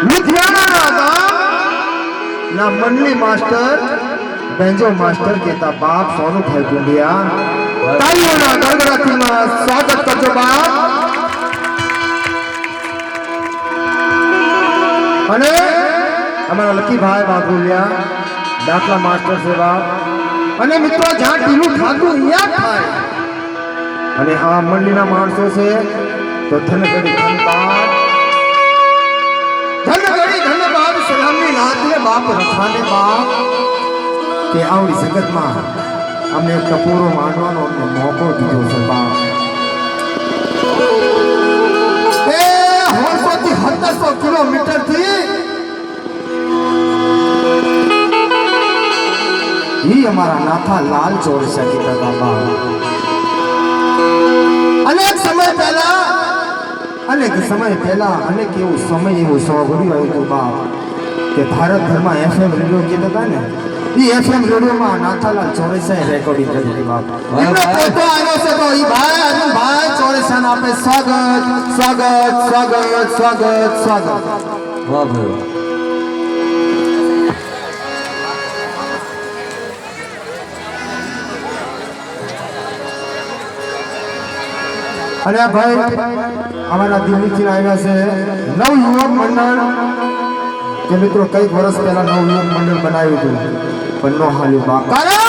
લુધિયાના ગામ ના મંડલી master બેંજો master કેતા બાપ સોનુ ભાઈ ગુંડિયા તાળીઓના ગડગડાટીમાં સ્વાગત કરજો બાપ। અને અમારા લકીભાઈ બાબુલિયા દાખલા માસ્ટર છે બાપ। અને મિત્રો જ્યાં ટીલું ખાતું અહીંયા થાય અને આ મંડળીના માણસો છે તો ધનગડી ધન્યવાદ સલામની નાથને બાપ રખાને બાપ કે આવડી જગતમાં અમને ટપોરો માંડવાનો મોકો દીધો છે બાપ। એ 100 થી 1700 કિલોમીટર થી ઈ અમારા નાથા લાલ ચોરસા કીધા બાબા। અનેક સમય પહેલા અનેક એવું સમય એવું સોગડ્યું આવ્યું બાપ કે ભારત ભરમાં FM રેડિયો કીધા હતા ને ઈ FM રેડિયોમાં નાથાલાલ ચોરસાએ રેકોર્ડિંગ કરી હતી બાપ। એમનો પોતો આવ્યો છે તો ઈ ભાઈ અર્જુનભાઈ ચોરસાને આપે સ્વાગત સ્વાગત સ્વાગત સ્વાગત સ્વાગત। વાહ ભાઈ અને આ ભાઈ અમારા દિલ્હીથી આવ્યા છે નવ યુવક મંડળ કે મિત્રો કઈક વર્ષ પહેલા નવ યુવક મંડળ બનાવ્યું હતું પણ નો હાલ્યું બાપ કારણ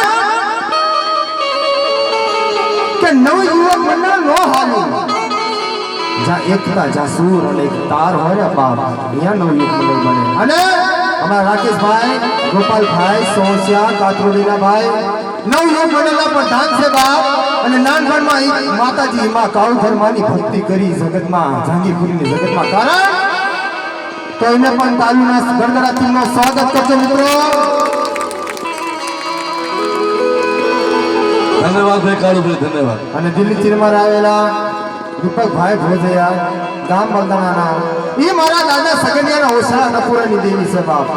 કે નવ યુવક મંડળ નો હાલ્યું જ્યાં એકતા જ્યાં સૂર અને એક તાર હોય ને બાપ અહીંયા નવ યુવક મંડળ બને। અને અમારા રાકેશભાઈ ગોપાલભાઈ સોસિયા કાતરોડીના ભાઈ નવ યુવક મંડળના પ્રધાન છે બાપ। અને નાનપણમાં માતાજી માં કાળુધર્માની ભક્તિ કરી જગતમાં જાંગીપુરીની જગતમાં કારણ તો એને પણ તાલીના ગડગડાટીનો સ્વાગત કરજો મિત્રો। ધન્યવાદ ભાઈ કાળુભાઈ ધન્યવાદ। અને દિલ્હી ચીરમાં આવેલા દીપકભાઈ ભોજૈયા ગામ બલદાણાના એ મારા દાદા સગનિયાના ઓછા નપુરાની દેવી છે બાપ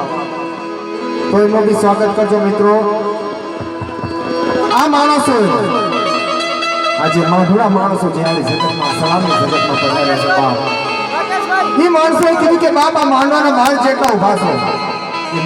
તો એનું બી સ્વાગત કરજો મિત્રો। આ માણસો આજે માધુરા માણસો જ્યારે જગતમાં સલામી જગતમાં પધાર્યા છે બાપ એ માણસોએ કીધું કે બાપ આ માંડવાના બાળ જેટલા ઉભા છો